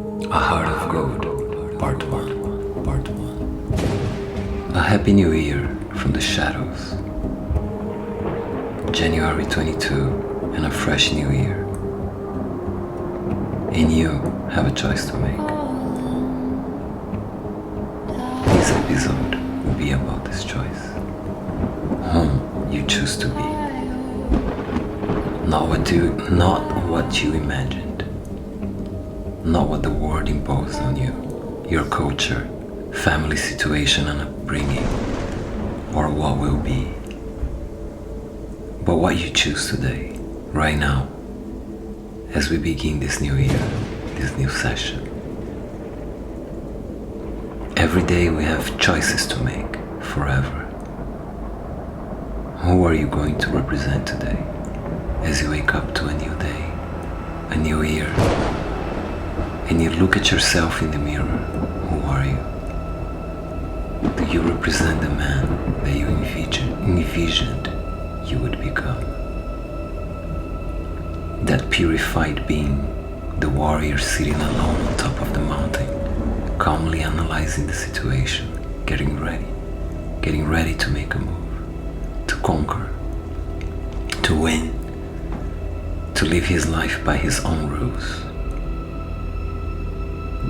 A Heart of Gold, Part 1. A Happy New Year from the Shadows. January 22 and a fresh new year. And you have a choice to make. This episode will be about this choice. Whom you choose to be. Not what you imagined. Not what the world imposed on you, your culture, family situation and upbringing, or what will be. But what you choose today, right now, as we begin this new year, this new session. Every day we have choices to make, forever. Who are you going to represent today, as you wake up to a new day, a new year? And you look at yourself in the mirror, who are you? Do you represent the man that you envisioned you would become? That purified being, the warrior sitting alone on top of the mountain, calmly analyzing the situation, getting ready to make a move, to conquer, to win, to live his life by his own rules.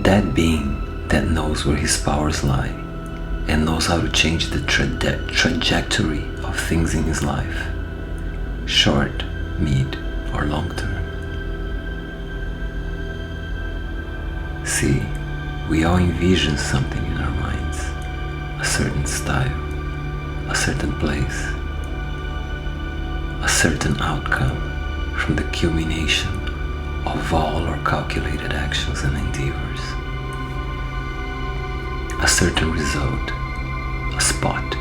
That being that knows where his powers lie and knows how to change the trajectory of things in his life, short, mid, or long term. See, we all envision something in our minds, a certain style, a certain place, a certain outcome from the culmination of all our calculated actions and endeavors. A certain result, a spot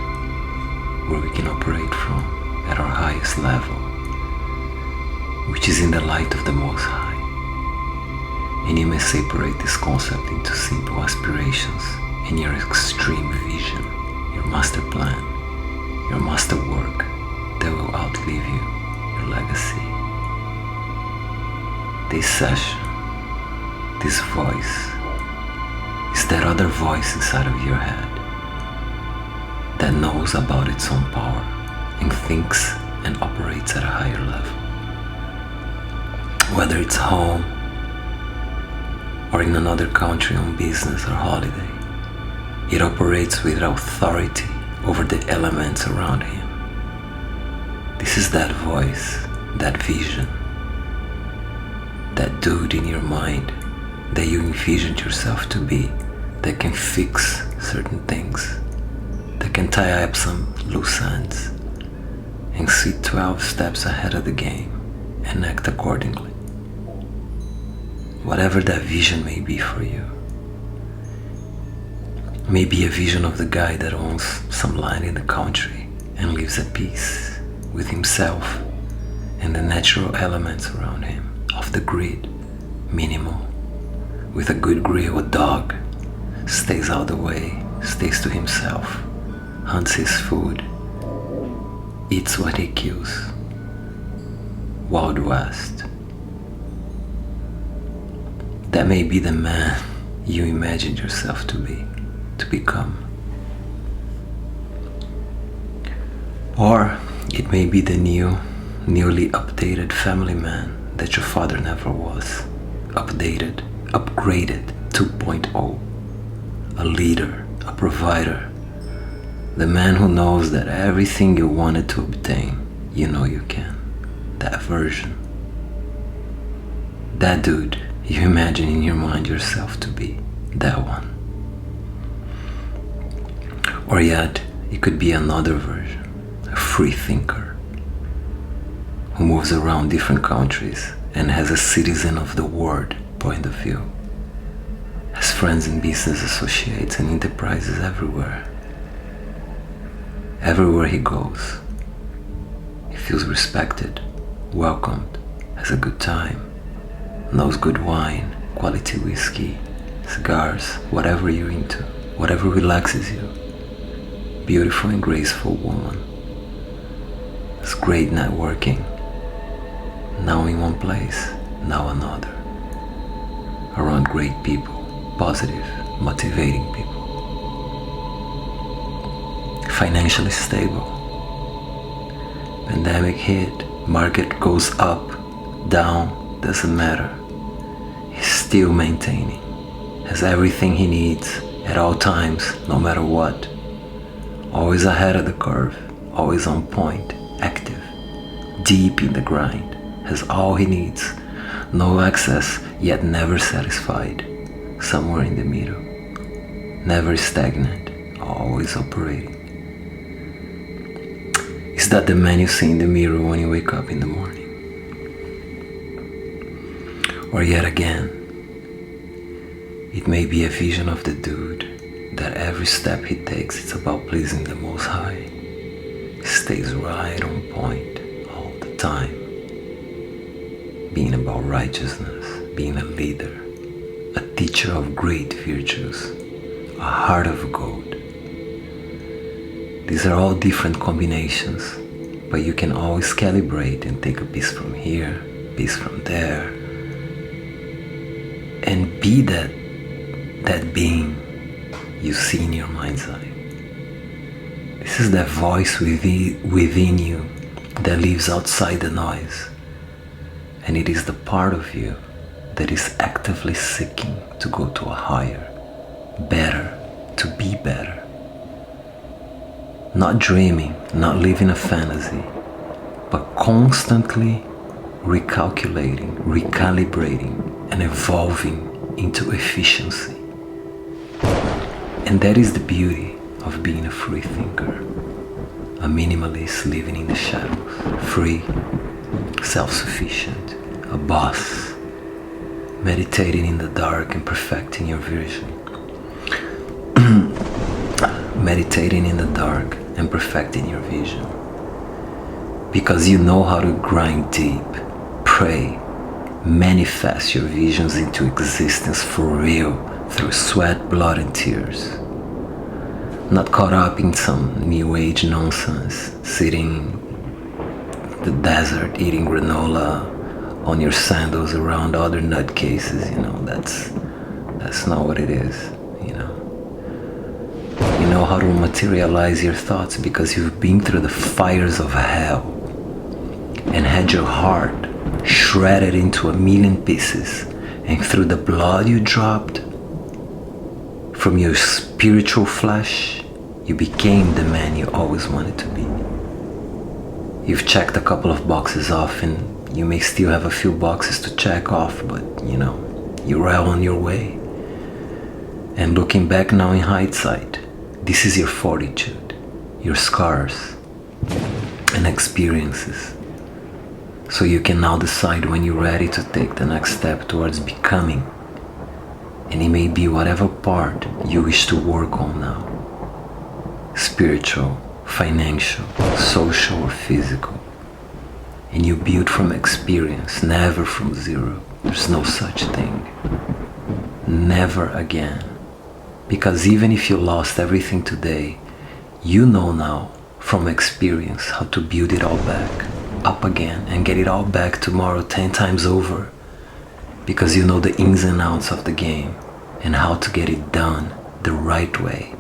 where we can operate from at our highest level, which is in the light of the Most High. And you may separate this concept into simple aspirations and your extreme vision, your master plan, your master work that will outlive you, your legacy. This session, this voice, is that other voice inside of your head that knows about its own power and thinks and operates at a higher level. Whether it's home or in another country on business or holiday, it operates with authority over the elements around him. This is that voice, that vision, that dude in your mind that you envisioned yourself to be, that can fix certain things, that can tie up some loose ends and see 12 steps ahead of the game and act accordingly. Whatever that vision may be for you. Maybe a vision of the guy that owns some land in the country and lives at peace with himself and the natural elements around him, off the grid, minimal, with a good grill, a dog, stays out of the way, stays to himself, hunts his food, eats what he kills. Wild West. That may be the man you imagined yourself to be, to become. Or it may be the newly updated family man that your father never was. Updated, upgraded 2.0. A leader, a provider. The man who knows that everything you wanted to obtain, you know you can. That version. That dude you imagine in your mind yourself to be. That one. Or yet, it could be another version. A free thinker who moves around different countries and has a citizen of the world point of view. Has friends and business associates and enterprises everywhere. Everywhere he goes, he feels respected, welcomed, has a good time, knows good wine, quality whiskey, cigars, whatever you're into, whatever relaxes you. Beautiful and graceful woman. It's great networking. Now in one place, now another. around great people, positive, motivating people. Financially stable. Pandemic hit, market goes up, down, doesn't matter. He's still maintaining, has everything he needs at all times, no matter what. Always ahead of the curve, always on point, active, deep in the grind, has all he needs, no excess, yet never satisfied, somewhere in the middle, never stagnant, always operating. Is that the man you see in the mirror when you wake up in the morning? Or yet again, it may be a vision of the dude that every step he takes it's about pleasing the Most High. He stays right on point all the time, being about righteousness, being a leader, a teacher of great virtues, a heart of gold. These are all different combinations, but you can always calibrate and take a piece from here, piece from there, and be that being you see in your mind's eye. This is that voice within you that lives outside the noise, and it is the part of you that is actively seeking to go to a higher, better, to be better. Not dreaming, not living a fantasy, but constantly recalculating, recalibrating, and evolving into efficiency. And that is the beauty of being a free thinker, a minimalist living in the shadows, free, self-sufficient, a boss, meditating in the dark and perfecting your vision. Meditating in the dark and perfecting your vision. Because you know how to grind deep, pray, manifest your visions into existence for real through sweat, blood, and tears. Not caught up in some new age nonsense, sitting in the desert eating granola on your sandals around other nutcases, that's not what it is, You know how to materialize your thoughts because you've been through the fires of hell and had your heart shredded into a million pieces, and through the blood you dropped from your spiritual flesh, you became the man you always wanted to be. You've checked a couple of boxes off, and you may still have a few boxes to check off, but you're well on your way. And looking back now in hindsight, this is your fortitude, your scars and experiences. So you can now decide when you're ready to take the next step towards becoming. And it may be whatever part you wish to work on now. Spiritual, financial, social, or physical. And you build from experience, never from zero. There's no such thing. Never again. Because even if you lost everything today, you know now from experience how to build it all back, up again, and get it all back tomorrow 10 times over. Because you know the ins and outs of the game and how to get it done the right way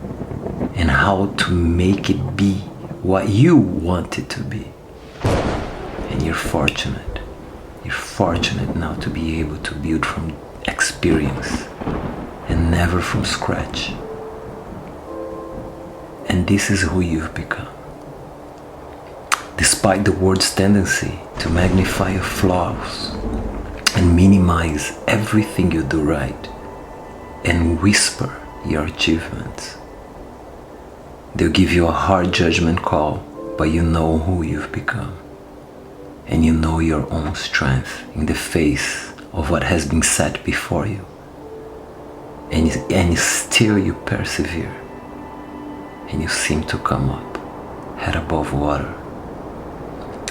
and how to make it be what you want it to be. And you're fortunate. You're fortunate now to be able to build from experience and never from scratch. And this is who you've become. Despite the world's tendency to magnify your flaws and minimize everything you do right and whisper your achievements, they'll give you a hard judgment call, but you know who you've become. And you know your own strength in the face of what has been set before you. And still you persevere, and you seem to come up, head above water.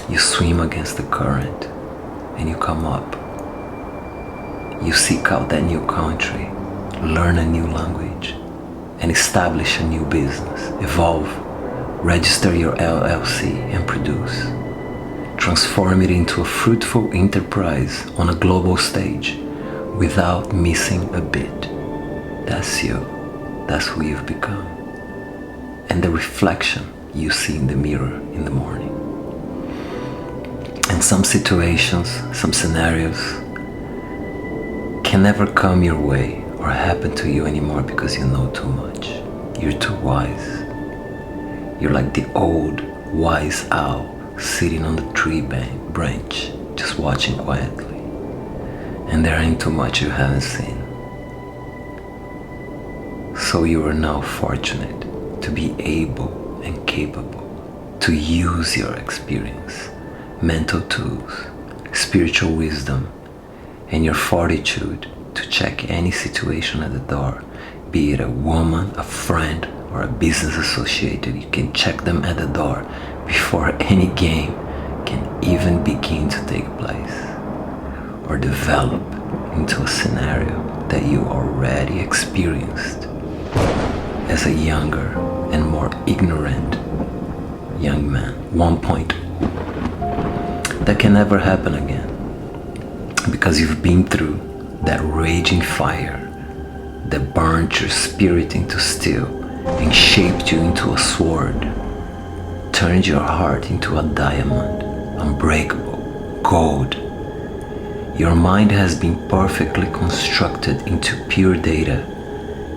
You swim against the current, and you come up. You seek out that new country, learn a new language, and establish a new business, evolve, register your LLC, and produce. Transform it into a fruitful enterprise on a global stage, without missing a beat. That's you. That's who you've become. And the reflection you see in the mirror in the morning. And some situations, some scenarios can never come your way or happen to you anymore because you know too much. You're too wise. You're like the old wise owl sitting on the tree branch, just watching quietly. And there ain't too much you haven't seen. So you are now fortunate to be able and capable to use your experience, mental tools, spiritual wisdom, and your fortitude to check any situation at the door, be it a woman, a friend, or a business associate. You can check them at the door before any game can even begin to take place or develop into a scenario that you already experienced as a younger and more ignorant young man 1.0. That can never happen again because you've been through that raging fire that burned your spirit into steel and shaped you into a sword, turned your heart into a diamond, unbreakable, gold. Your mind has been perfectly constructed into pure data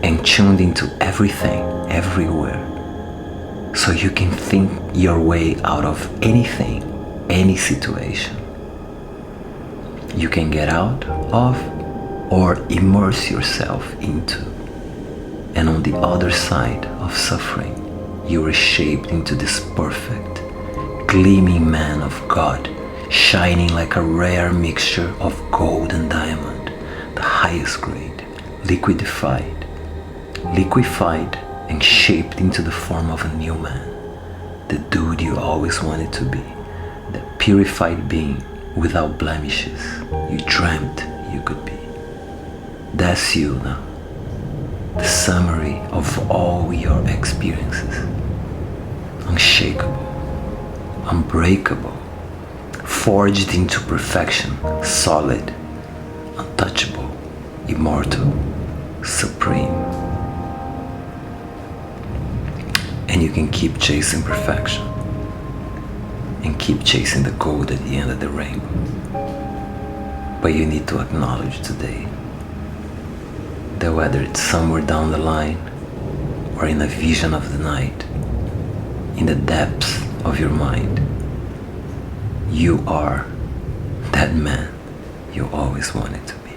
and tuned into everything, everywhere, so you can think your way out of anything, any situation. You can get out of or immerse yourself into. And on the other side of suffering, you are shaped into this perfect, gleaming man of God, shining like a rare mixture of gold and diamond, the highest grade, liquefied and shaped into the form of a new man, the dude you always wanted to be, the purified being without blemishes you dreamt you could be. That's you now, the summary of all your experiences, unshakable, unbreakable, forged into perfection, solid, untouchable, immortal, supreme. And you can keep chasing perfection and keep chasing the gold at the end of the rainbow. But you need to acknowledge today that whether it's somewhere down the line or in a vision of the night, in the depths of your mind, you are that man you always wanted to be.